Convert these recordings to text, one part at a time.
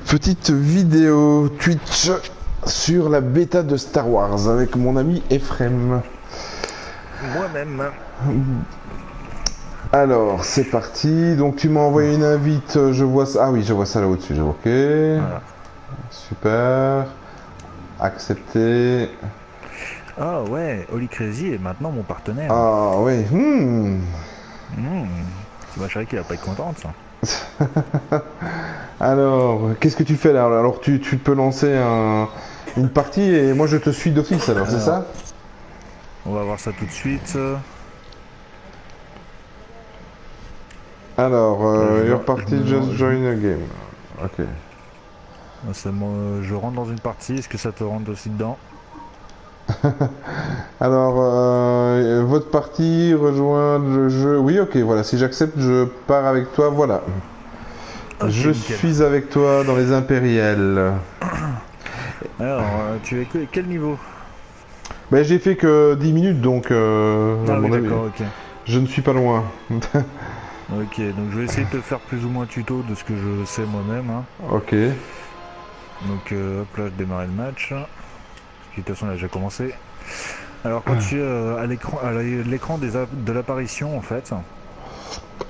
Petite vidéo Twitch sur la bêta de Star Wars avec mon ami Ephrem. Moi-même. Alors, c'est parti. Donc, tu m'as envoyé une invite. Je vois ça. Ah oui, je vois ça là au-dessus. Ok. Voilà. Super. Accepté. Ah ouais, Holy Crazy est maintenant mon partenaire. Ah oui. C'est vachement qu'il va pas être contente ça. Alors, qu'est-ce que tu fais là? Alors, tu peux lancer une partie et moi je te suis d'office alors, c'est ça? On va voir ça tout de suite. Alors, you're party, just join a game. Ok. Je rentre dans une partie, est-ce que ça te rentre aussi dedans? Alors, votre partie, rejoindre le jeu. Oui, ok, voilà. Si j'accepte, je pars avec toi. Voilà. Okay, je nickel. suis avec toi dans les impériales. Alors, tu es quel niveau? Ben, j'ai fait que 10 minutes, donc ah oui, d'accord, ok. Je ne suis pas loin. Ok, donc je vais essayer de te faire plus ou moins tuto de ce que je sais moi-même. Hein. Ok. Donc, hop là, je démarre le match. De toute façon, il a déjà commencé. Alors, quand tu es à l'écran de l'apparition, en fait.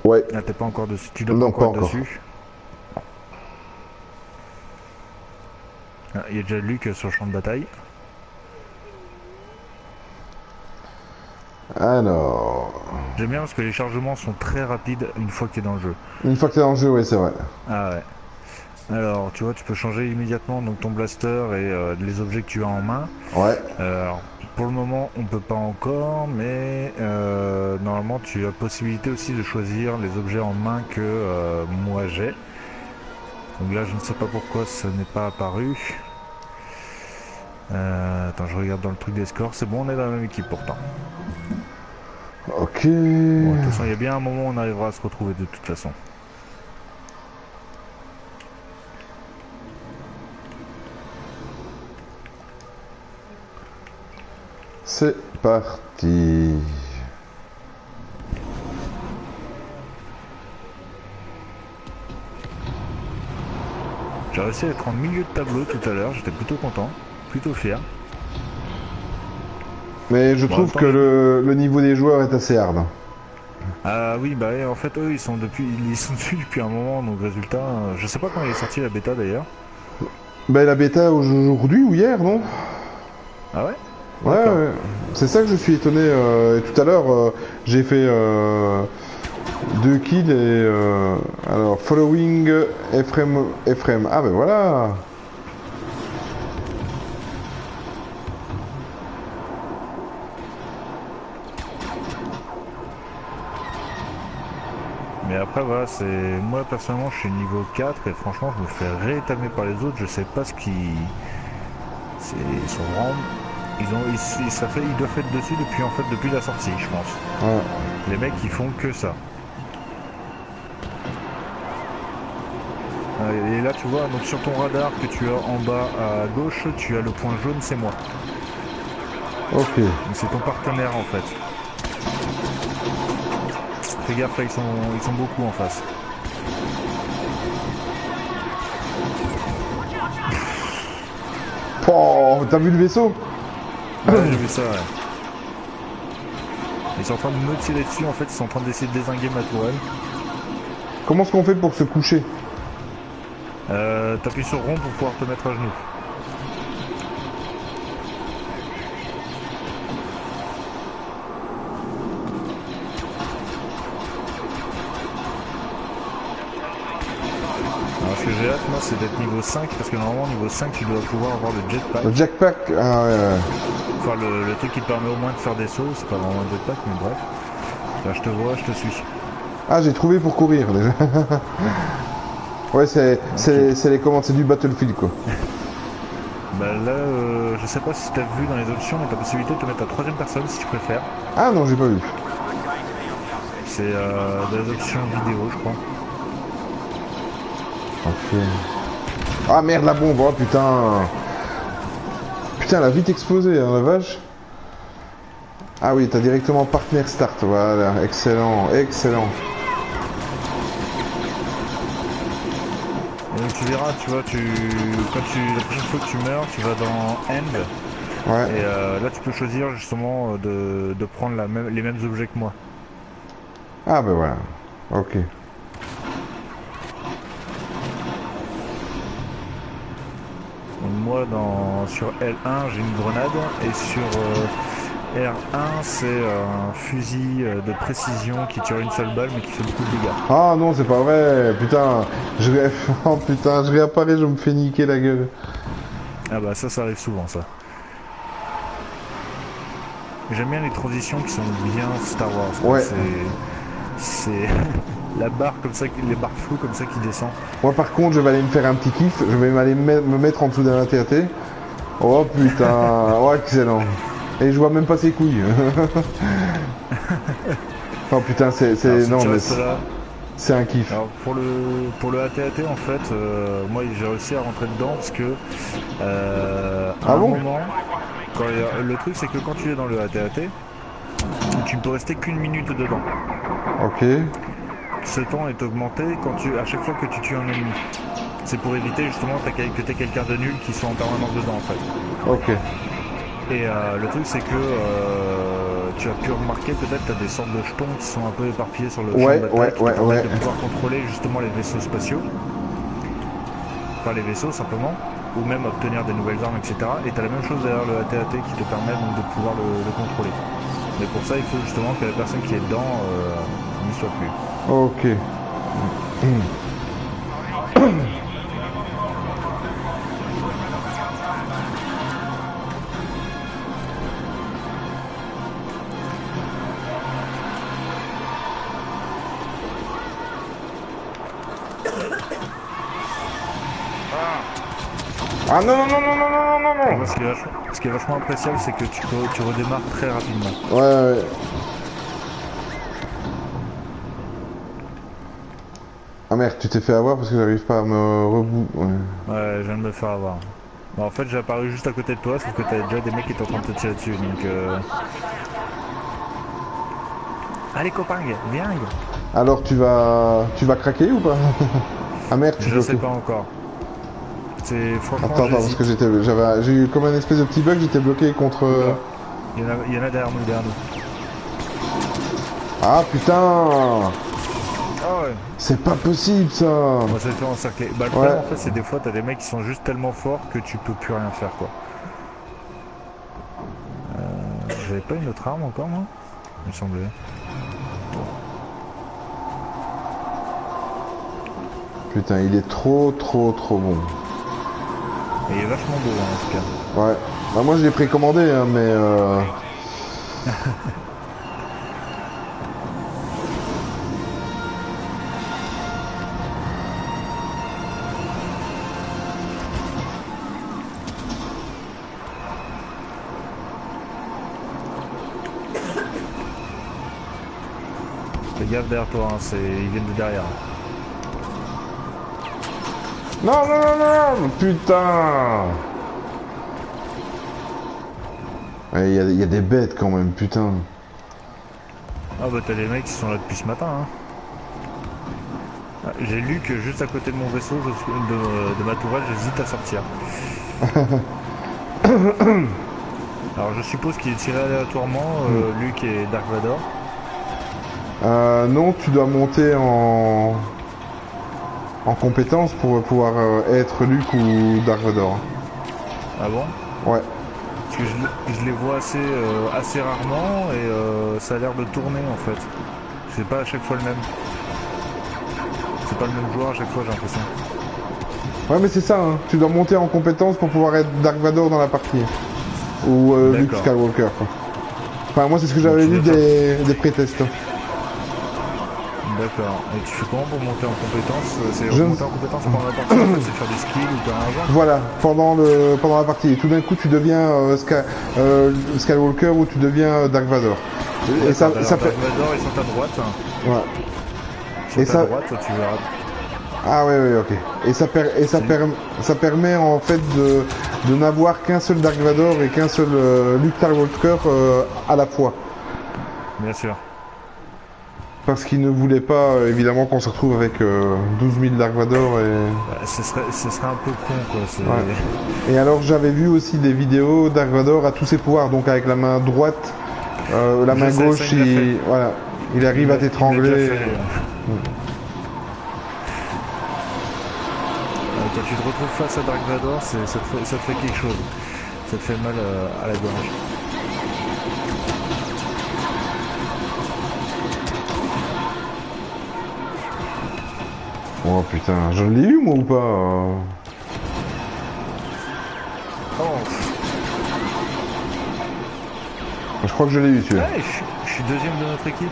Ouais. Ah, t'es pas encore dessus. Tu dois non, pas encore être dessus. Ah, il y a déjà Luke sur le champ de bataille. Alors... J'aime bien parce que les chargements sont très rapides une fois que tu es dans le jeu. Une fois que tu es dans le jeu, oui, c'est vrai. Ah ouais. Alors, tu vois, tu peux changer immédiatement donc ton blaster et les objets que tu as en main. Ouais. Alors, pour le moment, on peut pas encore, mais normalement, tu as possibilité aussi de choisir les objets en main que moi j'ai. Donc là, je ne sais pas pourquoi ça n'est pas apparu. Attends, je regarde dans le truc des scores. C'est bon, on est dans la même équipe pourtant. Ok. Bon, de toute façon, il y a bien un moment où on arrivera à se retrouver de toute façon. C'est parti. J'ai réussi à être en milieu de tableau tout à l'heure, j'étais plutôt content, plutôt fier. Mais je trouve que le niveau des joueurs est assez hard. Ah oui, bah en fait eux ils sont dessus depuis un moment, donc résultat, je sais pas quand il est sorti la bêta d'ailleurs. Ben la bêta aujourd'hui ou hier, non? Ah ouais? Ouais. C'est ça que je suis étonné. Tout à l'heure, j'ai fait 2 kills et... alors, following Ephrem. Ah ben voilà. Mais après voilà, c'est moi personnellement je suis niveau 4 et franchement je me fais rétamer par les autres, je sais pas ce qui... Ils sont vraiment... ils doivent être dessus depuis la sortie je pense. Ouais. Les mecs ils font que ça. Et là tu vois, donc sur ton radar que tu as en bas à gauche, tu as le point jaune, c'est moi. Ok. Donc c'est ton partenaire en fait. Fais gaffe là, ils sont beaucoup en face. Oh, t'as vu le vaisseau? Ouais, j'ai vu ça, ouais. Ils sont en train de me tirer dessus, en fait, ils sont en train d'essayer de dézinguer ma tourelle. Comment est-ce qu'on fait pour se coucher? T'appuies sur rond pour pouvoir te mettre à genoux. Alors ce que j'ai hâte, moi, c'est d'être niveau 5, parce que normalement, niveau 5, tu dois pouvoir avoir le jetpack. Le jetpack? Ah ouais. Enfin, le truc qui te permet au moins de faire des sauts, c'est pas vraiment un jetpack, mais bref. Là, je te vois, je te suis. Ah, j'ai trouvé pour courir déjà. Ouais, c'est les commandes, c'est du Battlefield quoi. Bah là, je sais pas si t'as vu dans les options, mais t'as possibilité de te mettre à troisième personne si tu préfères. Ah non, j'ai pas vu. C'est dans les options vidéo, je crois. Ok. Ah merde, la bombe, oh putain. Putain, elle a vite explosé, hein, la vache. Ah oui, t'as directement partner start, voilà, excellent, excellent. Donc tu verras, tu vois, la prochaine fois que tu meurs, tu vas dans End. Ouais. Et là, tu peux choisir justement de prendre les mêmes objets que moi. Ah ben voilà. Ok. Donc moi, sur L1, j'ai une grenade. Et sur R1, c'est un fusil de précision qui tire une seule balle mais qui fait beaucoup de dégâts. Ah non, c'est pas vrai. Putain. Oh putain, je réapparais, je me fais niquer la gueule. Ah bah ça arrive souvent ça. J'aime bien les transitions qui sont bien Star Wars. Ouais. C'est la barre comme ça, les barres floues comme ça qui descend. Moi par contre, je vais aller me faire un petit kiff. Je vais aller me mettre en dessous d'un AT-AT. Oh putain. Oh excellent. Et je vois même pas ses couilles. Oh putain, non mais c'est un kiff. Alors pour le AT-AT en fait, moi j'ai réussi à rentrer dedans parce que à un moment, le truc c'est que quand tu es dans le AT-AT, tu ne peux rester qu'une minute dedans. Ok. Ce temps est augmenté à chaque fois que tu tues un ennemi. C'est pour éviter justement que tu aies quelqu'un de nul qui soit en permanence dedans en fait. Ok. Et le truc c'est que tu as pu remarquer peut-être tu as des sortes de jetons qui sont un peu éparpillés sur le champ de bataille qui te permettent de pouvoir contrôler justement les vaisseaux spatiaux. Enfin les vaisseaux simplement, ou même obtenir des nouvelles armes, etc. Et tu as la même chose derrière le AT-AT qui te permet donc de pouvoir le contrôler. Mais pour ça il faut justement que la personne qui est dedans n'y soit plus. Ok. Ah non, non, non, non, non, non, non, non, non. Ce qui est vachement appréciable, c'est que tu redémarres très rapidement. Ouais, ouais. Ah merde, tu t'es fait avoir parce que j'arrive pas à me Ouais, je viens de me faire avoir. Bon, en fait, j'ai apparu juste à côté de toi, sauf que t'avais déjà des mecs qui étaient en train de te tirer dessus, donc Allez copain, viens. Alors tu vas craquer ou pas? Ah merde, tu Je sais pas encore. C'est franchement. Attends, parce que j'ai eu comme un espèce de petit bug, j'étais bloqué contre. Il y en a derrière nous, Ah putain! Ah ouais. C'est pas possible ça! On s'est fait encercler. Bah le problème en fait c'est des fois t'as des mecs qui sont juste tellement forts que tu peux plus rien faire quoi. J'avais pas une autre arme encore moi? Il me semblait. Putain, il est trop bon. Et il est vachement beau hein, en tout cas. Ouais. Bah moi je l'ai précommandé hein, mais Fais gaffe derrière toi, hein, ils viennent de derrière. Non, non, non, non, putain! Il y a des bêtes quand même, putain. Ah bah t'as des mecs qui sont là depuis ce matin. Hein. Ah, j'ai lu que juste à côté de mon vaisseau, de ma tourelle, j'hésite à sortir. Alors je suppose qu'il est tiré aléatoirement, Luke et Dark Vador. Non, tu dois monter en compétence pour pouvoir être Luke ou Dark Vador. Ah bon? Ouais. Parce que je les vois assez rarement et ça a l'air de tourner en fait. C'est pas à chaque fois le même. C'est pas le même joueur à chaque fois j'ai l'impression. Ouais mais c'est ça, hein. Tu dois monter en compétence pour pouvoir être Dark Vador dans la partie. Ou Luke Skywalker quoi. Enfin moi c'est ce que j'avais lu des pré-tests. D'accord. Et tu fais comment pour monter en compétence? C'est monter en compétence pendant la partie, c'est faire des skills ou faire un genre? Voilà, pendant la partie. Et tout d'un coup tu deviens Skywalker ou tu deviens Dark Vador. Et ça fait... Dark Vador ils sont à droite. Ouais. Ils sont à droite, tu verras. Ah ouais, ok. Et ça permet en fait de n'avoir qu'un seul Dark Vador et qu'un seul Luke Skywalker à la fois. Bien sûr. parce qu'il ne voulait pas, évidemment, qu'on se retrouve avec 12 000 Dark Vador et... Bah, ce serait un peu con, quoi. Ouais. Et alors, j'avais vu aussi des vidéos, Dark Vador a tous ses pouvoirs, donc avec la main droite, la main gauche, voilà, il arrive à t'étrangler. Quand tu te retrouves face à Dark Vador, ça te fait quelque chose. Ça te fait mal à la gorge. Oh putain, je l'ai eu moi ou pas Oh. Je crois que je l'ai eu celui-là. Ouais, je suis deuxième de notre équipe.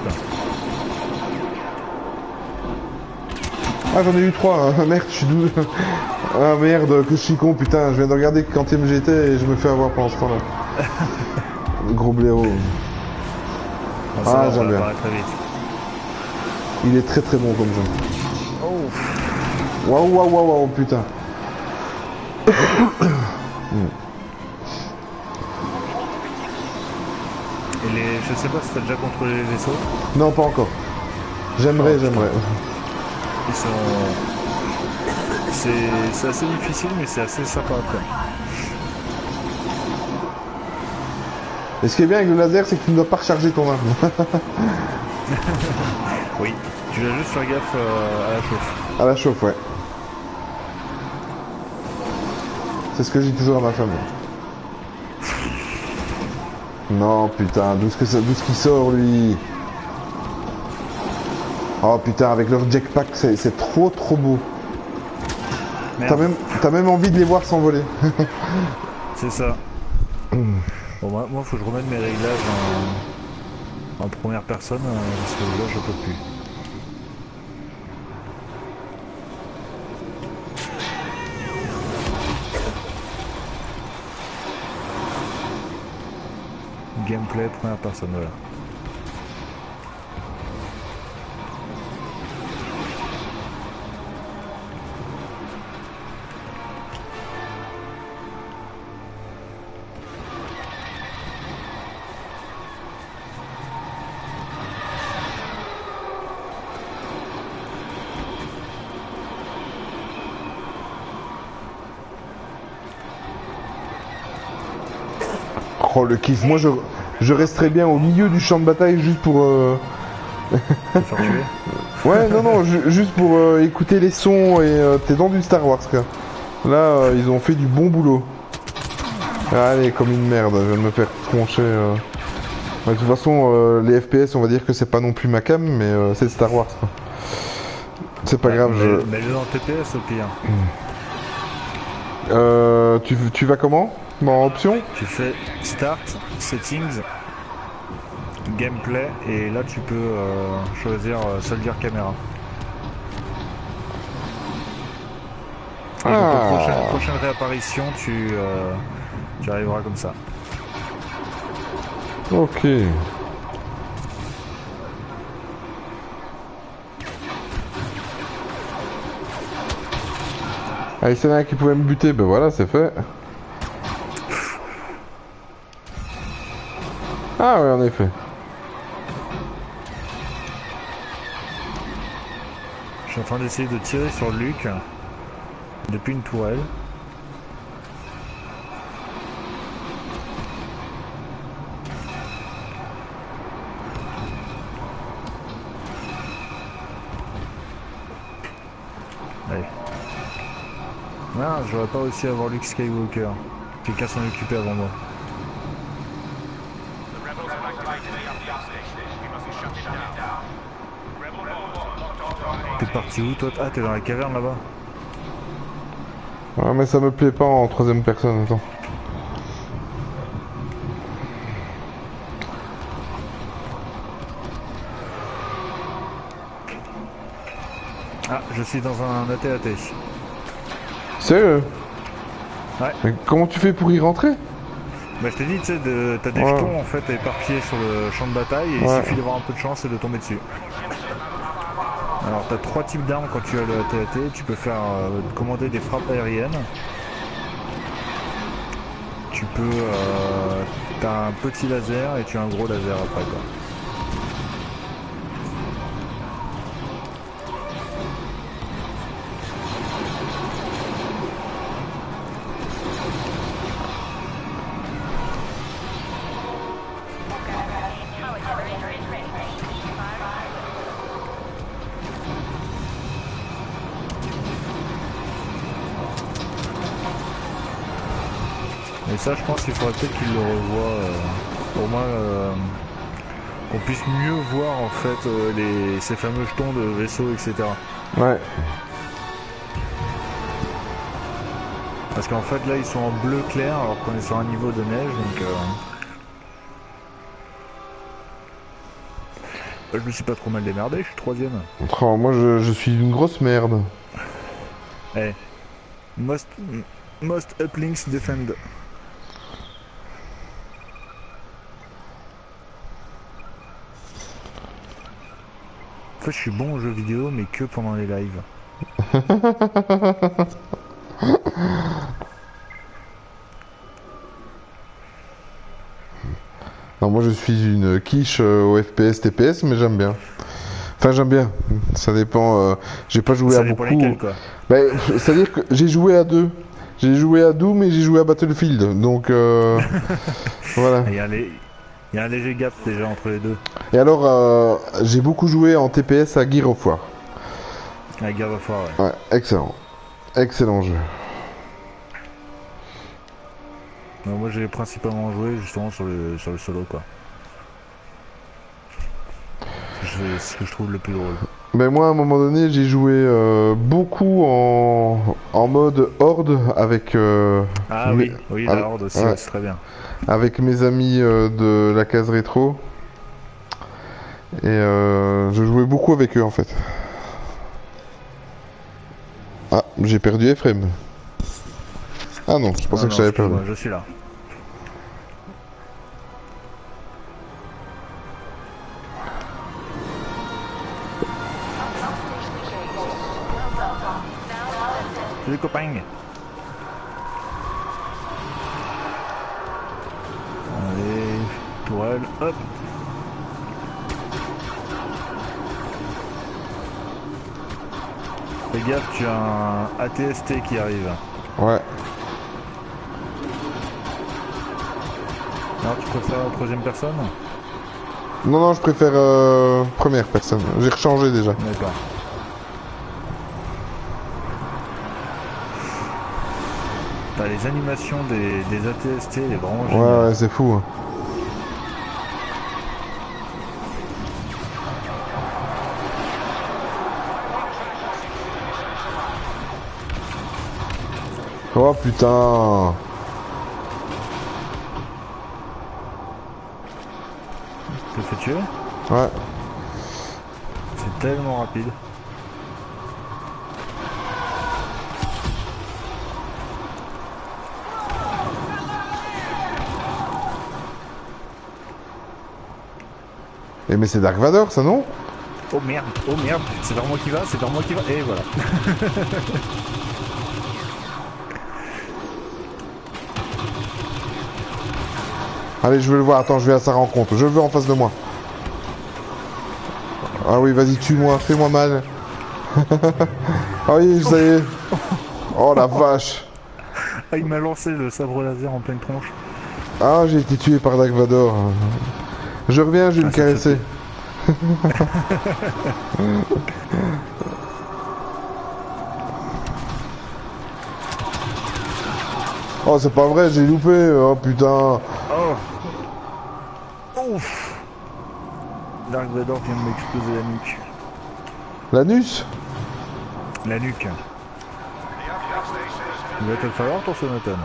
Ah j'en ai eu 3, hein. Merde, je suis 12. Ah merde, que je suis con, putain, je viens de regarder quand j'étais et je me fais avoir pendant ce temps-là. Gros blaireau. Ah j'aime bien. Très vite. Il est très très bon comme jeu. Oh. Waouh, waouh, waouh, waouh, putain. Je sais pas si t'as déjà contrôlé les vaisseaux. Non, pas encore. J'aimerais. Ils sont... C'est assez difficile, mais c'est assez sympa à faire. Et ce qui est bien avec le laser, c'est que tu ne dois pas recharger ton arme. Oui, tu dois juste faire gaffe à la chauffe. À la chauffe, ouais. C'est ce que je dis toujours à ma femme. Non, putain, d'où ce qu'il sort, lui. Oh putain, avec leur jetpack, c'est trop beau. T'as même envie de les voir s'envoler. C'est ça. Bon, moi, faut que je remette mes réglages en première personne, parce que là, je peux plus. Gameplay, première personne, voilà. Oh le kiff, moi je resterais bien au milieu du champ de bataille juste pour... Te faire tuer. Ouais, non, juste pour écouter les sons et t'es dans du Star Wars, quoi. Là, ils ont fait du bon boulot. Allez, comme une merde, je viens de me faire troncher. Ouais, de toute façon, les FPS, on va dire que c'est pas non plus ma cam, mais c'est Star Wars, quoi. C'est pas grave, Mais le dans TPS au pire. Tu vas comment? En option? Tu fais Start, Settings, Gameplay, et là tu peux choisir Soldier Camera. Et donc aux prochaine réapparition, tu arriveras comme ça. Ok. Ah, il y en a un qui pouvait me buter, ben voilà, c'est fait. Ah ouais, en effet. Je suis en train d'essayer de tirer sur Luke depuis une tourelle. Allez. Non, j'aurais pas réussi à avoir Luke Skywalker. Quelqu'un s'en occupait avant moi. T'es parti où toi? Ah, t'es dans la caverne là-bas. Ouais, mais ça me plaît pas en troisième personne, attends. Ah, je suis dans un AT-AT. Sérieux? Ouais. Mais comment tu fais pour y rentrer? Bah je t'ai dit, tu sais, t'as des jetons en fait éparpillés sur le champ de bataille et il suffit d'avoir un peu de chance et de tomber dessus. Alors t'as 3 types d'armes quand tu as le AT-AT, tu peux faire commander des frappes aériennes. Tu peux... t'as un petit laser et tu as un gros laser après quoi. Et ça, je pense qu'il faudrait peut-être qu'il le revoie, au moins qu'on puisse mieux voir en fait ces fameux jetons de vaisseau, etc. Ouais. Parce qu'en fait là ils sont en bleu clair alors qu'on est sur un niveau de neige donc je me suis pas trop mal démerdé, je suis troisième. Oh, moi je suis une grosse merde. Eh, most uplinks defend. En fait je suis bon aux jeux vidéo mais que pendant les lives. Non, moi je suis une quiche au FPS TPS, mais j'aime bien. Enfin, j'aime bien. Ça dépend. J'ai pas joué Ça à dépend beaucoup. lesquels, quoi. Ben, c'est-à-dire que j'ai joué à deux. J'ai joué à Doom et j'ai joué à Battlefield. Donc voilà. Il y a un léger gap déjà entre les deux. Et alors, j'ai beaucoup joué en TPS à Gears of War. La Gears of War, ouais. Ouais, excellent. Excellent jeu. Non, moi j'ai principalement joué justement sur le solo quoi. C'est ce que je trouve le plus drôle. Ben moi, à un moment donné, j'ai joué beaucoup en mode horde avec. Ah oui, oui, la horde aussi, ouais, ouais, c'est très bien. avec mes amis de la case rétro. Et je jouais beaucoup avec eux en fait. Ah, j'ai perdu Ephraim. Ah non, je pensais que je t'avais perdu. Je suis là. Salut copain. Allez, tourelle, hop. Fais gaffe, tu as un ATST qui arrive. Ouais. Non, tu préfères la troisième personne? Non, non, je préfère première personne. J'ai rechangé déjà. D'accord. T'as les animations des ATST, elle est vraiment géniale. Ouais, ouais, c'est fou. Hein. Oh putain. Tu te fais tuer? Ouais. C'est tellement rapide. Et mais c'est Dark Vador, ça non? Oh merde, c'est vers moi qui va, c'est vers moi qui va, et voilà. Allez, je veux le voir. Attends, je vais à sa rencontre. Je le veux en face de moi. Ah oui, vas-y, tue-moi. Fais-moi mal. Ah oui, ça y est. Oh la vache. Ah, il m'a lancé le sabre laser en pleine tronche. Ah, j'ai été tué par Dark Vador. Je reviens, je vais le caresser. Oh, c'est pas vrai, j'ai loupé. Oh putain. Oh. Ouf. Dark Vador vient de m'exploser la nuque. L'anus? La nuque. Il va te le falloir ton sonotone.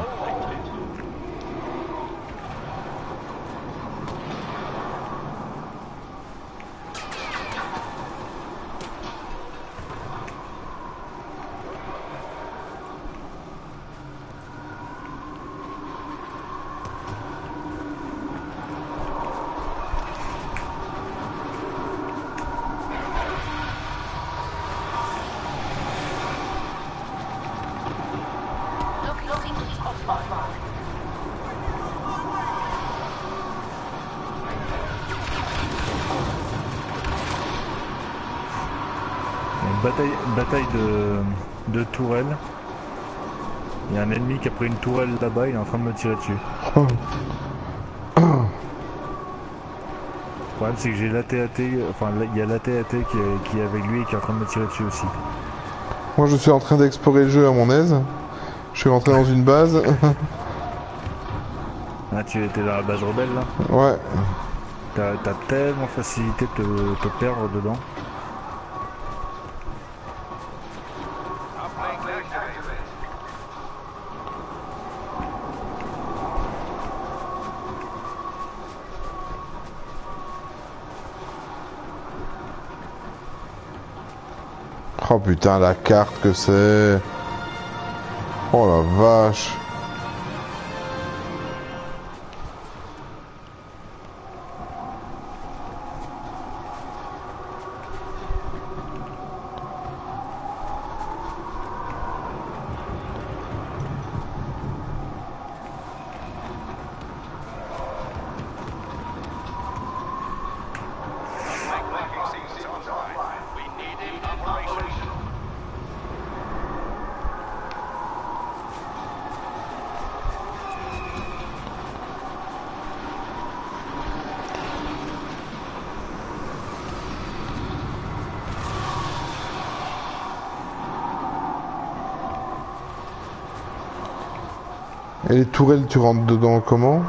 Bataille de tourelle. Il y a un ennemi qui a pris une tourelle là-bas, il est en train de me tirer dessus. Le problème c'est que j'ai l'AT-AT, enfin il y a l'AT-AT qui est avec lui et qui est en train de me tirer dessus aussi. Moi, je suis en train d'explorer le jeu à mon aise. Je suis rentré dans une base. Ah, tu étais dans la base rebelle là. Ouais. T'as tellement facilité de te perdre dedans. Oh putain, la carte que c'est. Oh la vache. Et les tourelles, tu rentres dedans comment?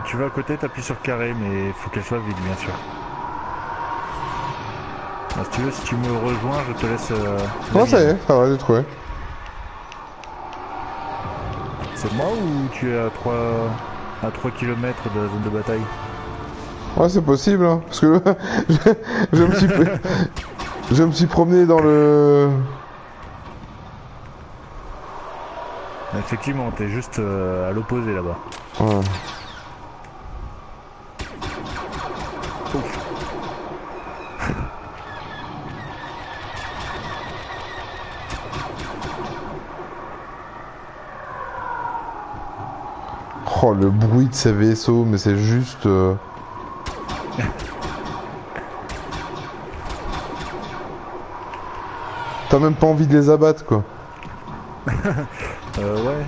Tu vas à côté, t'appuies sur carré, mais faut qu'elle soit vide, bien sûr. Alors, si tu veux, si tu me rejoins, je te laisse. Oh, ça y est, ça va, j'ai trouvé. C'est moi ou tu es à 3 km de la zone de bataille? Ouais, c'est possible, hein, parce que je me suis, je me suis promené dans le... Effectivement, t'es juste à l'opposé là-bas. Ouais. Ouf. Oh, le bruit de ces vaisseaux, mais c'est juste... T'as même pas envie de les abattre, quoi. Ouais.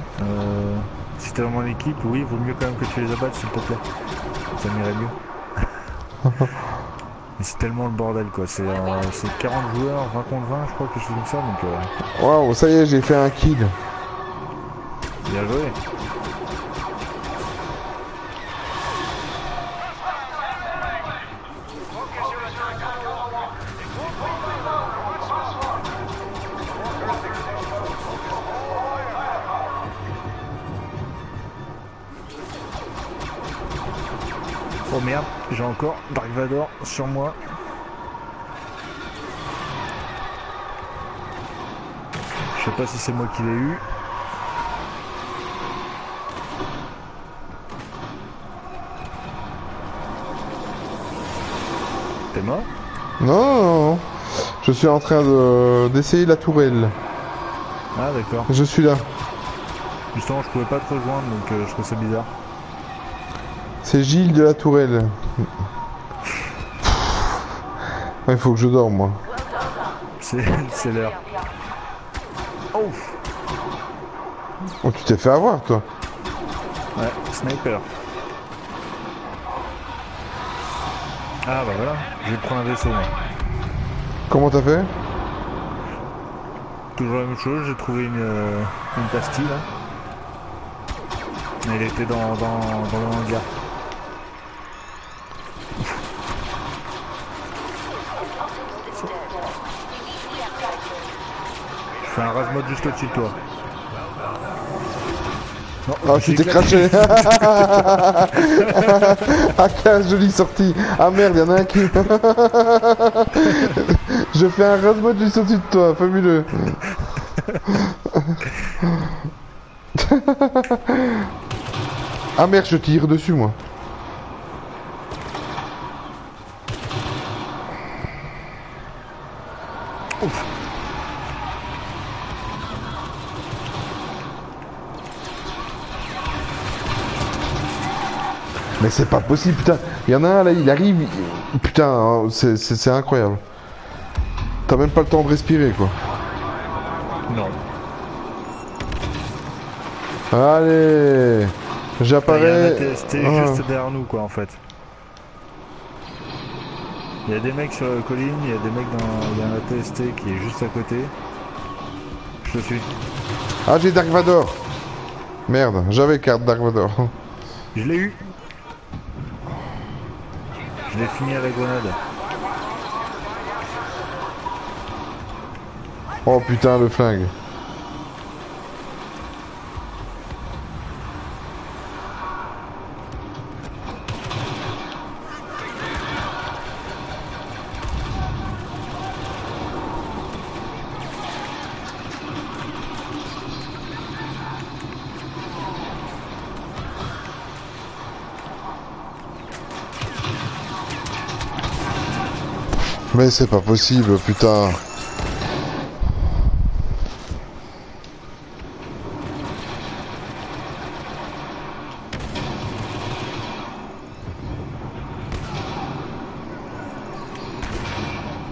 Si t'es dans mon équipe, oui, vaut mieux quand même que tu les abattes, s'il te plaît. Ça m'irait mieux. Mais c'est tellement le bordel, quoi. C'est 40 joueurs, 20 contre 20, je crois, quelque chose comme ça, donc... Waouh, ça y est, j'ai fait un kill. Bien joué. Oh merde, j'ai encore Dark Vador sur moi. Je sais pas si c'est moi qui l'ai eu. T'es mort? Non, non, non. Je suis en train d'essayer la tourelle. Ah d'accord. Je suis là. Justement, je pouvais pas te rejoindre, donc je trouve ça bizarre. C'est Gilles de la Tourelle. Il faut que je dorme, moi. C'est l'heure. Oh. Oh, tu t'es fait avoir, toi. Ouais, sniper. Ah bah voilà, je vais prendre un vaisseau moi. Comment t'as fait? Toujours la même chose, j'ai trouvé une pastille là. Elle était dans le hangar. Je fais un rase-mode juste au-dessus de toi. Non, Ah, tu t'es craché. Ah, quelle jolie sortie. Ah merde, y'en a un qui... Je fais un rase-mode juste au-dessus de toi, fabuleux. Ah merde, je tire dessus, moi. Ouf. Mais c'est pas possible, putain. Il y en a un là, il arrive. Putain, c'est incroyable. T'as même pas le temps de respirer, quoi. Non. Allez. J'apparais. Il y a un ATST juste derrière nous, quoi, en fait. Il y a des mecs sur la colline, il y a des mecs dans... Il y a un ATST qui est juste à côté. Je te suis. Ah, j'ai Dark Vador. Merde, j'avais carte Dark Vador. Je l'ai eu. Je l'ai fini à la grenade. Oh putain, le flingue. Mais c'est pas possible, putain.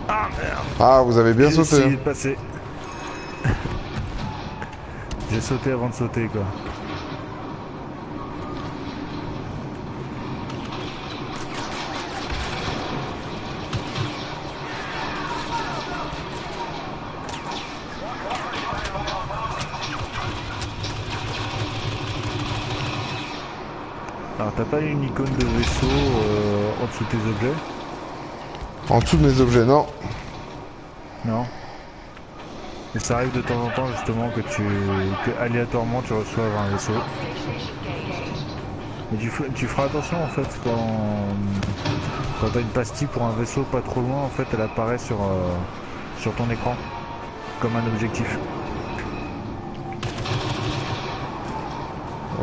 Ah merde. Ah, vous avez bien J'ai sauté. essayé de passer. J'ai sauté avant de sauter quoi. Alors t'as pas une icône de vaisseau en dessous de tes objets? En dessous de mes objets, non. Non. Et ça arrive de temps en temps justement que aléatoirement tu reçoives un vaisseau. Mais tu feras attention en fait quand t'as une pastille pour un vaisseau pas trop loin, en fait elle apparaît sur ton écran comme un objectif.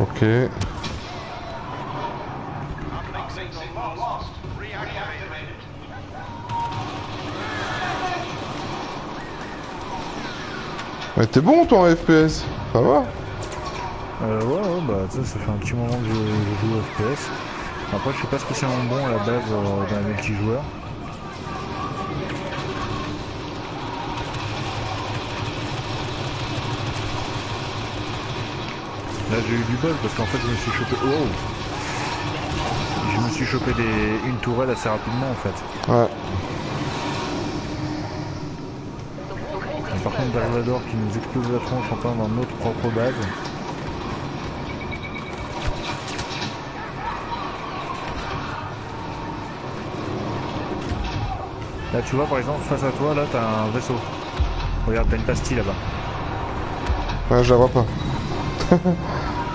Ok. Mais t'es bon toi en FPS, ça va? Ouais, bah ça fait un petit moment que je joue au FPS. Après je suis pas spécialement bon à la base dans la multijoueur. Là j'ai eu du bol parce qu'en fait je me suis chopé. Oh, je me suis chopé une tourelle assez rapidement en fait. Ouais. Et par contre Dark Vador qui nous explose la tronche en plein dans notre propre base. Là tu vois par exemple face à toi là t'as un vaisseau. Regarde t'as une pastille là-bas. Ouais, je la vois pas.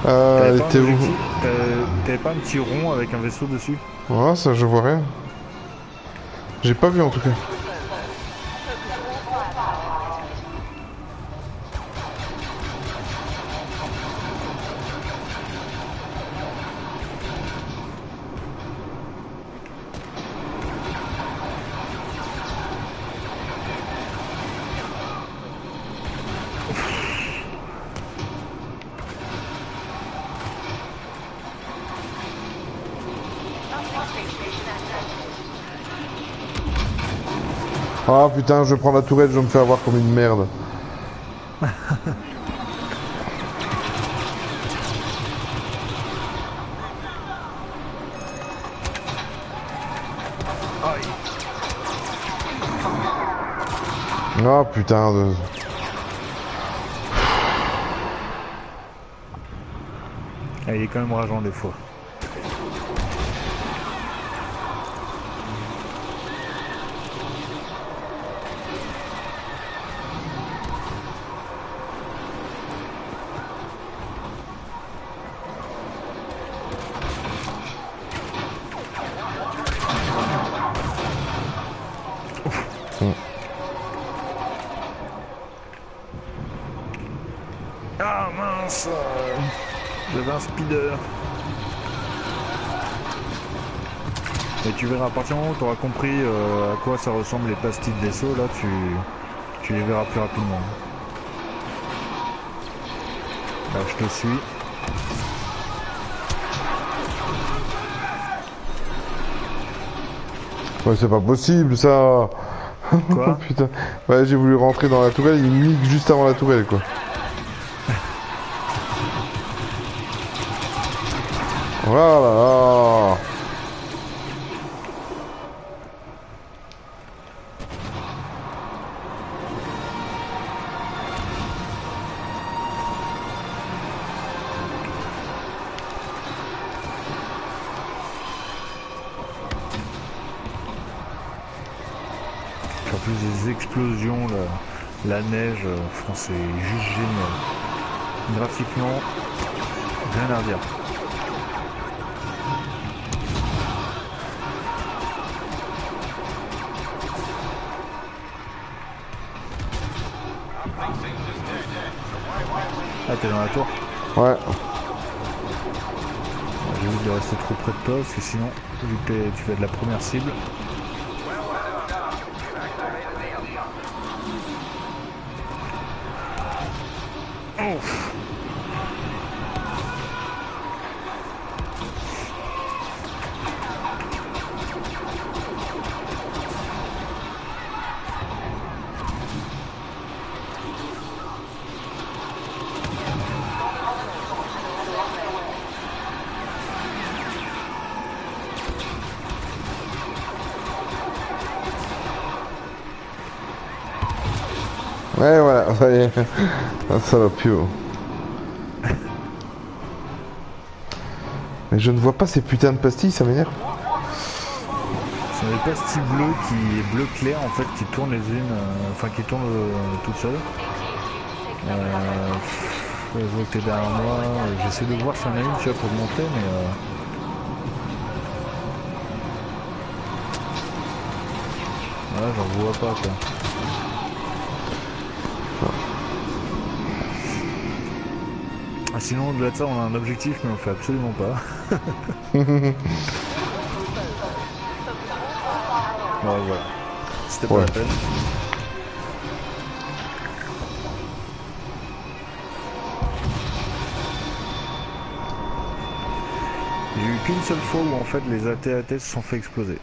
T'avais pas un t'es où? objectif, t'avais pas un petit rond avec un vaisseau dessus? Ouais, ça je vois rien. J'ai pas vu en tout cas. Ah putain, je prends la tourelle, je me fais avoir comme une merde. Ah putain de... Ah, il est quand même rageant des fois. Ah mince, j'avais un speeder. Et tu verras, à partir du moment où tu auras compris à quoi ça ressemble les pastilles de vaisseau, là tu les verras plus rapidement. Là je te suis. Ouais, c'est pas possible ça. Quoi? Putain. Ouais, j'ai voulu rentrer dans la tourelle, il nique juste avant la tourelle quoi. Voilà. plus des explosions, la neige, c'est juste génial. Graphiquement, rien à redire. Ah, t'es dans la tour? Ouais. J'évite de rester trop près de toi parce que sinon, vu que tu fais de la première cible. Oh. Ouais, voilà, ça y est. Un salopio. Mais je ne vois pas ces putains de pastilles, ça m'énerve. Ce sont des pastilles bleues qui bleu clair en fait qui tournent les unes, enfin qui tournent toutes seules. Je vois que t'es derrière moi, j'essaie de voir si y en a une tu vois pour monter mais voilà j'en vois pas quoi. Ah, sinon au-delà de ça on a un objectif mais on le fait absolument pas. Bon voilà, c'était pas Ouais. la peine. J'ai eu qu'une seule fois où en fait les AT-AT se sont fait exploser.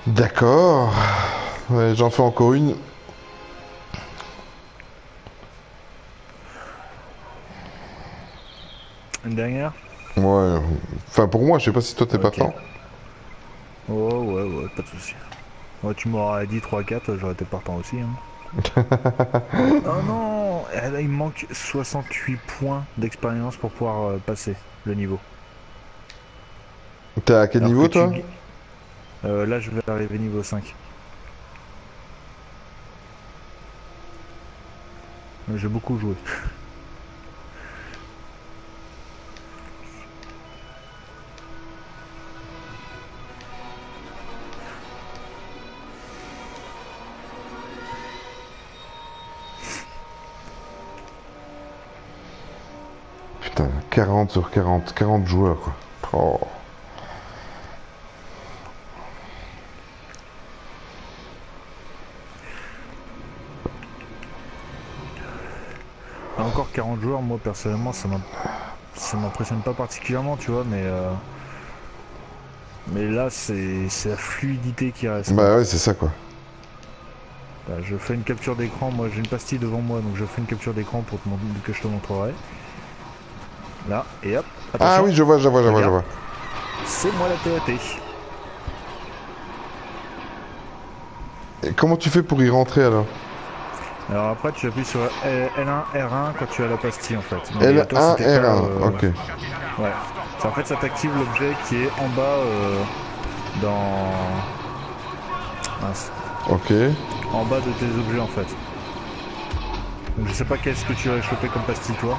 D'accord. Ouais, j'en fais encore une. Une dernière? Ouais. Enfin, pour moi, je sais pas si toi t'es Ok. partant. Oh ouais, pas de soucis. Ouais, tu m'aurais dit 3-4, j'aurais été partant aussi. Hein. Oh non! Là, il me manque 68 points d'expérience pour pouvoir passer le niveau. T'es à quel Alors niveau, que toi? là, je vais arriver niveau 5. J'ai beaucoup joué. Putain, 40 sur 40. 40 joueurs, quoi. Oh. Encore 40 joueurs, moi personnellement, ça m'impressionne pas particulièrement, tu vois, mais là, c'est la fluidité qui reste, quoi. Bah ouais, c'est ça, quoi. Là, je fais une capture d'écran, moi j'ai une pastille devant moi, donc je fais une capture d'écran pour que je te montrerai. Là, et hop, Ah attention. oui, je vois, je vois, je vois, je Regarde. vois. C'est moi la TAT. Et comment tu fais pour y rentrer, alors? Alors après tu appuies sur L1, R1 quand tu as la pastille en fait. Mais toi L1, c'était pas... R1, ok. Ouais. En fait ça t'active l'objet qui est en bas dans... Mince. Ok. En bas de tes objets en fait. Donc je sais pas qu'est-ce que tu as chopé comme pastille toi.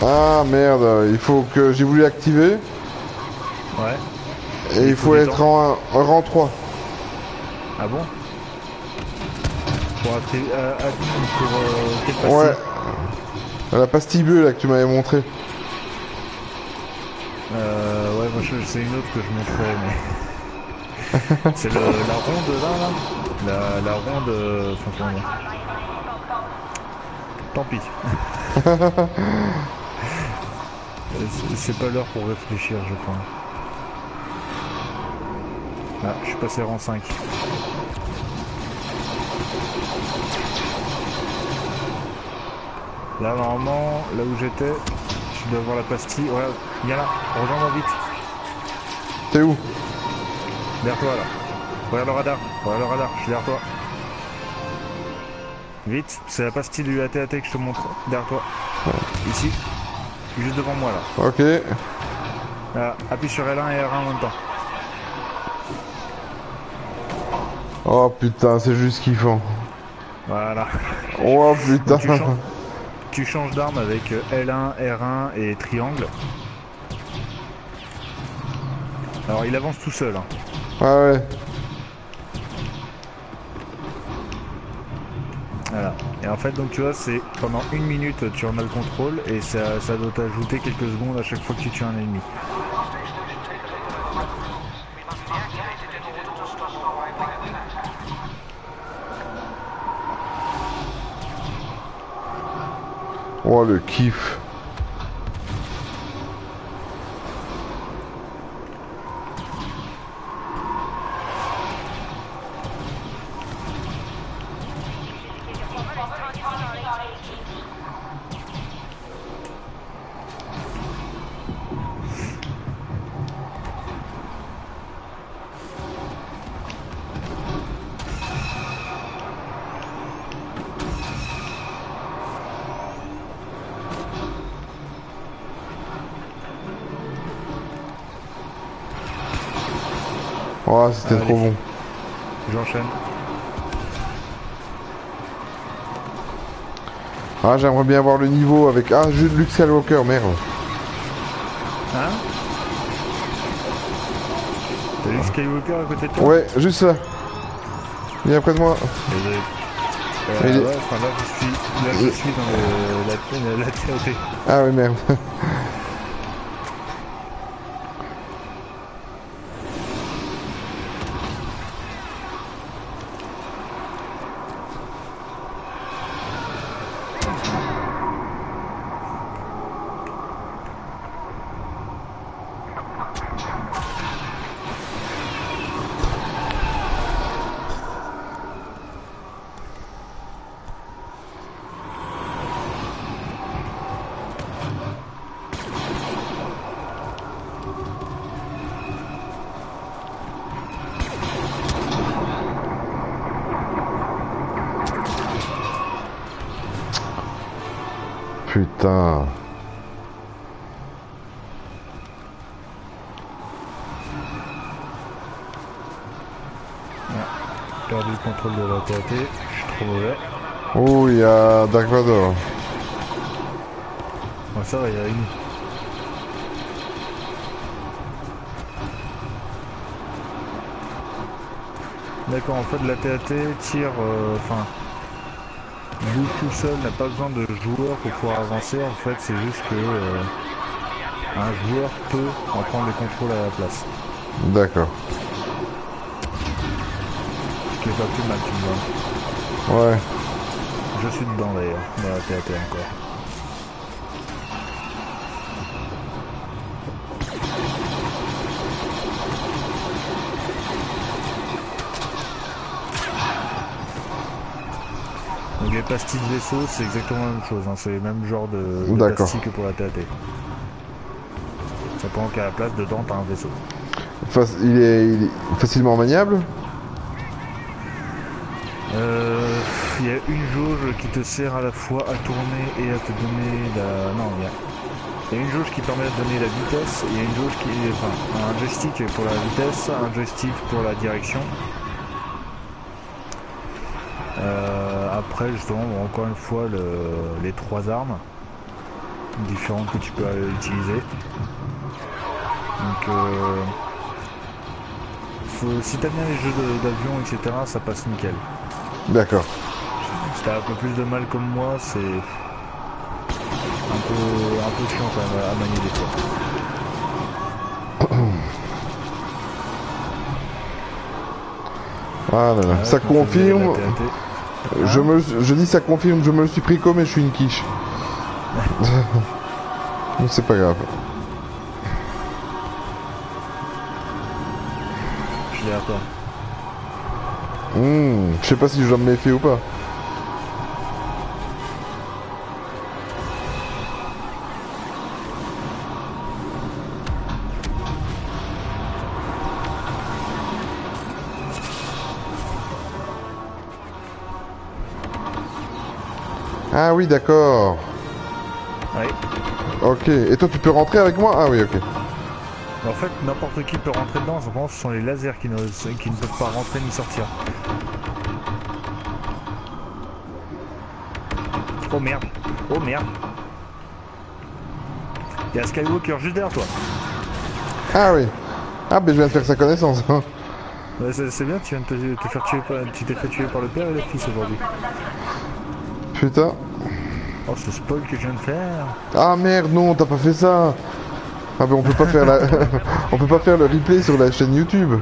Ah merde, il faut que j'ai voulu activer. Ouais. Et il faut être en rang 3. Ah bon? Pour activer... quelle pastille? Ouais. La pastille bleue là que tu m'avais montré. Ouais, moi c'est une autre que je montrais, mais... c'est la ronde là. La ronde... Enfin, comment dire. Tant pis. C'est pas l'heure pour réfléchir, je crois. Ah, je suis passé rang 5. Là, normalement, là où j'étais, je dois avoir la pastille. Voilà, viens là, rejoins-moi vite. T'es où? Derrière toi, là. Regarde le radar, je suis derrière toi. Vite, c'est la pastille du AT-AT que je te montre. Derrière toi. Ici. juste devant moi là. Ok. Là, appuie sur L1 et R1 en même temps. Oh putain, c'est juste kiffant. Voilà. Oh putain. Donc, tu changes d'arme avec L1, R1 et triangle. Alors il avance tout seul. Hein. Ah ouais. Voilà. Et en fait, donc tu vois, c'est pendant 1 minute, tu en as le contrôle et ça doit t'ajouter quelques secondes à chaque fois que tu tues un ennemi. Oh le kiff. Oh, c'était trop bon. J'enchaîne. Ah, j'aimerais bien voir le niveau avec... Ah, jeu de Luke Skywalker, merde. Hein? T'as Luke Skywalker à côté de toi? Ouais, juste là. Viens près de moi. Ouais, enfin là je suis dans la TAT. Ah oui, merde. Putain. Perdu le contrôle de la TAT, je suis trop mauvais. Oh, il y a Dark Vador. Bon, ça va, il y a une. D'accord, en fait la TAT tire, enfin, bouge tout seul, n'a pas besoin de joueur pour pouvoir avancer. En fait, c'est juste que un joueur peut en prendre le contrôle à la place. D'accord. Ce qui est pas plus mal, tu me vois. Ouais. Je suis dedans d'ailleurs, dans la TAT encore. Donc les pastilles de vaisseau, c'est exactement la même chose, hein. C'est le même genre de pastilles que pour la TAT. Ça prend qu'à la place, dedans, t'as un vaisseau. Il est facilement maniable? Il y a une jauge qui te sert à la fois à tourner et à te donner la... Non, il y a une jauge qui permet de donner la vitesse, et il y a une jauge qui est... Enfin, un joystick pour la vitesse, un joystick pour la direction. Après, justement, bon, encore une fois, les trois armes différentes que tu peux utiliser. Donc, si t'aimes bien les jeux d'avion, etc., ça passe nickel. D'accord. Si t'as un peu plus de mal comme moi, c'est un peu chiant quand même à manier des fois. Ah là là, ça confirme. Je dis ça confirme, je me le suis pris comme et je suis une quiche. C'est pas grave. Je suis derrière toi. Je sais pas si je dois me méfier ou pas. Ah oui, d'accord. Oui. Ok, et toi tu peux rentrer avec moi? Ah oui, ok. En fait, n'importe qui peut rentrer dedans, simplement ce sont les lasers qui ne peuvent pas rentrer ni sortir. Oh merde. Oh merde. Il y a un Skywalker juste derrière toi. Ah oui. Ah ben je viens de faire sa connaissance. Ouais, c'est bien, tu viens de te faire tuer par... Tu t'es fait tuer par le père et le fils aujourd'hui. Putain. Oh, ce spoil que je viens de faire. Ah merde, non, t'as pas fait ça. Ah ben on peut pas faire la... on peut pas faire le replay sur la chaîne YouTube.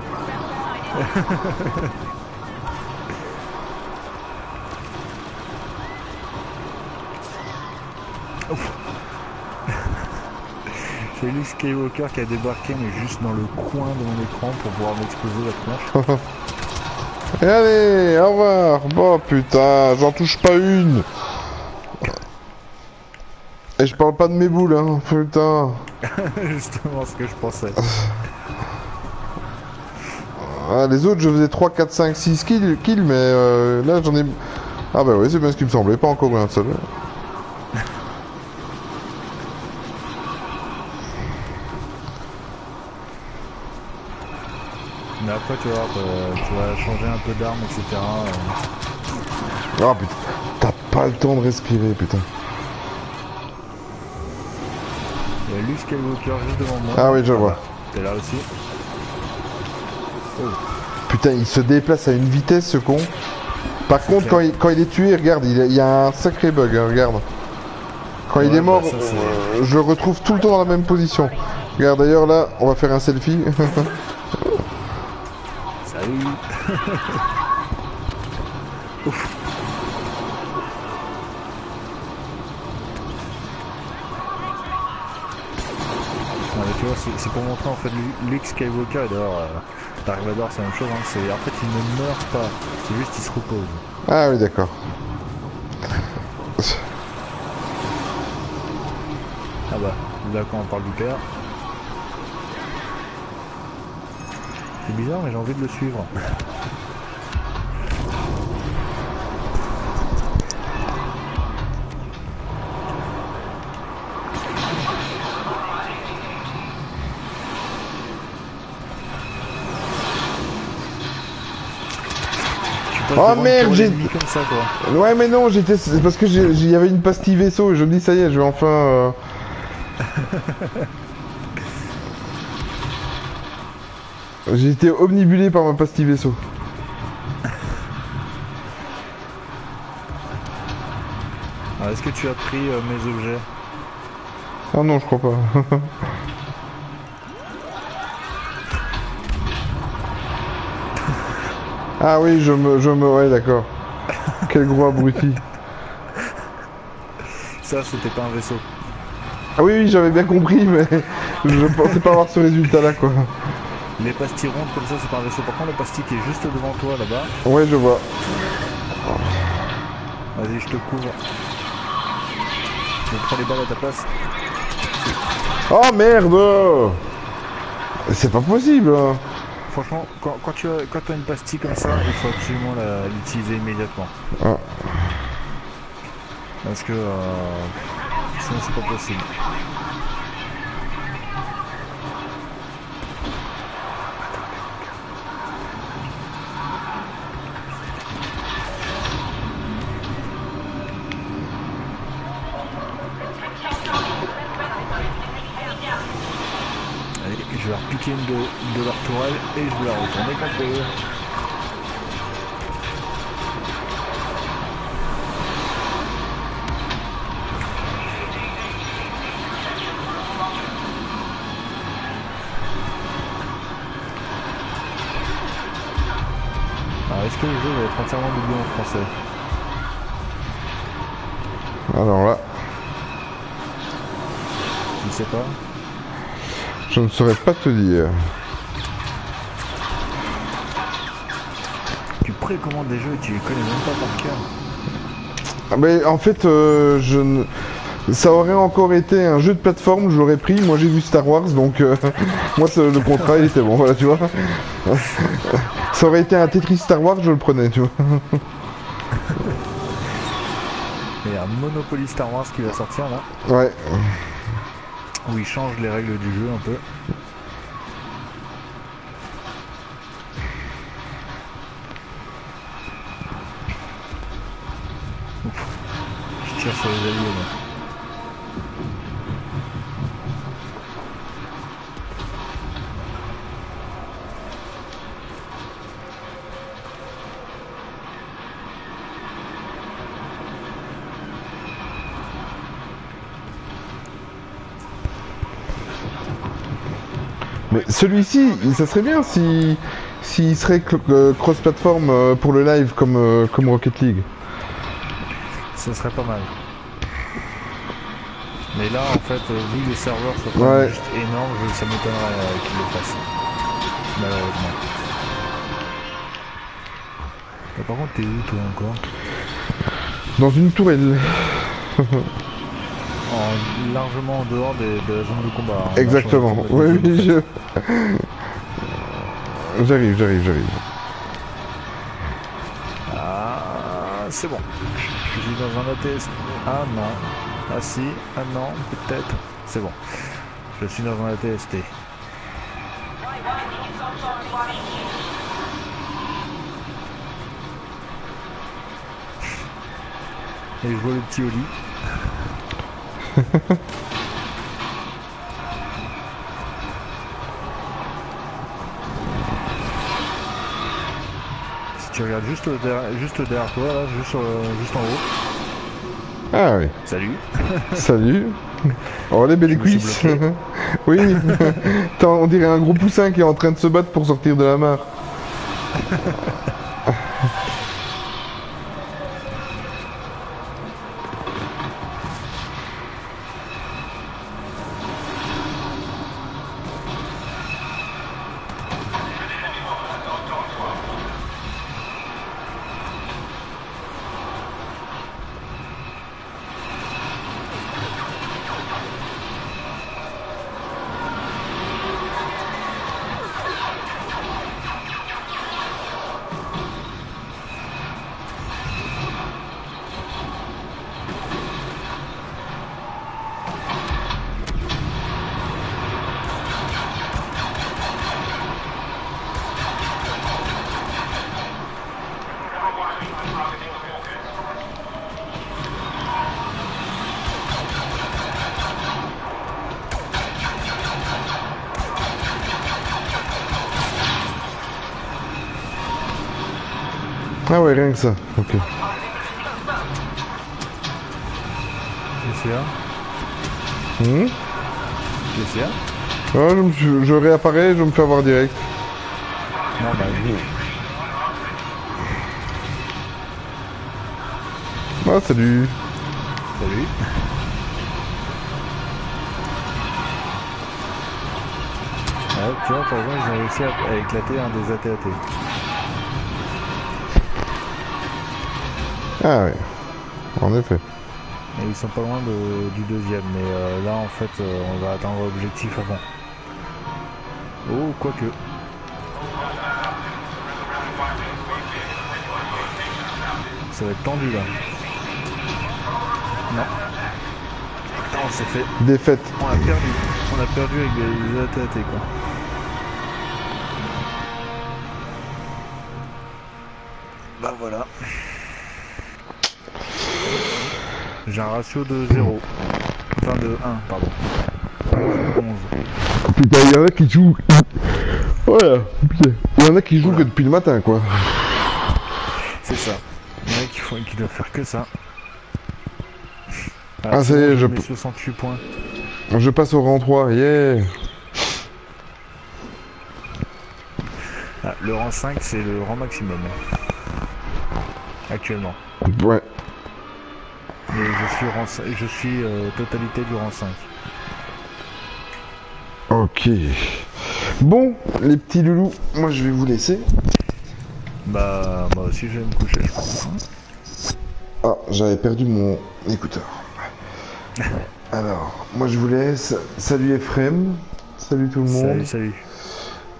J'ai Luke Skywalker qui a débarqué, mais juste dans le coin de mon écran pour pouvoir m'exploser la tronche. Et allez, au revoir. Bon putain, j'en touche pas une. Et je parle pas de mes boules, hein, putain. Justement ce que je pensais. Ah, les autres, je faisais 3, 4, 5, 6 kills, mais là j'en ai... Ah bah oui, c'est bien ce qui me semblait, pas encore un seul. Mais après, tu vas changer un peu d'armes, etc. Ah putain, t'as pas le temps de respirer, putain. Il y a Luke Skywalker juste devant moi. Ah oui, je vois. T'es là aussi. Oh. Putain, il se déplace à une vitesse, ce con. Par contre, clair. quand il est tué, regarde, il y a un sacré bug, hein, regarde. Quand il est mort, bah ça, je le retrouve tout le temps dans la même position. Regarde, d'ailleurs, là, on va faire un selfie. Salut. Ouf. Ouais, tu vois, c'est pour montrer en fait Luke Skywalker et d'ailleurs Dark Vador c'est la même chose, hein, en fait il ne meurt pas, c'est juste qu'il se repose. Ah oui, d'accord. Ah bah, là quand on parle du père. C'est bizarre mais j'ai envie de le suivre. Oh merde, j'ai... Comme ça, quoi. Ouais mais non, j'étais... C'est parce que il y avait une pastille vaisseau et je me dis ça y est, je vais enfin... J'ai été omnibulé par ma pastille vaisseau. Alors, est-ce que tu as pris mes objets? Ah non, je crois pas. Ah oui, ouais, d'accord. Quel gros abruti. Ça, c'était pas un vaisseau. Ah oui, oui, j'avais bien compris, mais je pensais pas avoir ce résultat-là, quoi. Les pastilles rondes comme ça, c'est pas un vaisseau. Par contre, la pastille qui est juste devant toi, là-bas. Ouais, je vois. Vas-y, je te couvre. Je prends les balles à ta place. Oh merde! C'est pas possible, hein. Franchement, quand tu as une pastille comme ça, il faut absolument l'utiliser immédiatement. Ah. Parce que sinon c'est pas possible. Allez, je vais repiquer une de leur tourelle et je vais la retourner contre eux. Alors est-ce que le jeu va être entièrement doublé en français? Alors là, Je ne sais pas. je ne saurais pas te dire. Tu précommandes des jeux et tu les connais même pas par cœur. Ah, mais en fait, ça aurait encore été un jeu de plateforme, je l'aurais pris. Moi, j'ai vu Star Wars, donc moi, le contrat, il était bon. Voilà, tu vois. Ça aurait été un Tetris Star Wars, je le prenais, tu vois. Mais a un Monopoly Star Wars qui va sortir là. Ouais. Où ils changent les règles du jeu un peu. Ouf. Je tire sur les alliés là. Mais celui-ci, ça serait bien si s'il serait cross-platform pour le live comme Rocket League. Ce serait pas mal. Mais là, en fait, vu les serveurs sont juste énormes, ça m'étonnerait qu'ils le fassent. Malheureusement. Par contre, t'es où toi encore? Dans une tourelle. Largement en dehors de la zone de combat. Hein. Exactement. Oui, j'arrive. Ah, c'est bon. Je suis dans un ATST. Ah non. Ah si. Ah non, peut-être. C'est bon. Je suis dans un ATST. Et je vois le petit Oli. Si tu regardes juste derrière toi, là, juste en haut. Ah oui. Salut. Salut. Oh les belles cuisses. Oui. On dirait un gros poussin qui est en train de se battre pour sortir de la mare. Ah ouais, rien que ça. Ok. GCA. GCA. Ah, je réapparais, je me fais avoir direct. Non, bah oui. Ah, salut. Salut. Ouais, tu vois, par exemple, ils ont réussi à éclater un des AT-AT. Ah ouais, en effet. Et ils sont pas loin du deuxième, mais là en fait on va atteindre l'objectif avant. Oh, quoique. Ça va être tendu là. Non. Putain, on s'est fait. Défaite. On a perdu avec des AT-AT quoi. Bah voilà. J'ai un ratio de 0. Enfin de 1, pardon. 11. Putain, il y en a qui jouent. Voilà. Il y en a qui jouent que depuis le matin, quoi. C'est ça. Il y en a qui doivent faire que ça. Ah, ça y est, je mets 68 points. Je passe au rang 3, yeah. Ah, le rang 5, c'est le rang maximum. Actuellement. Ouais. Mais je suis totalité du rang 5. Ok. Bon, les petits loulous, moi je vais vous laisser. Bah, moi aussi je vais me coucher, je pense. Ah, j'avais perdu mon écouteur. Alors, moi je vous laisse. Salut Ephrem. Salut tout le monde. Salut.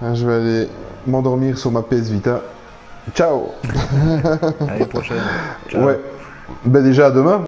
Ah, je vais aller m'endormir sur ma PS Vita. Ciao. À la prochaine. Ciao. Ouais. Ben déjà à demain.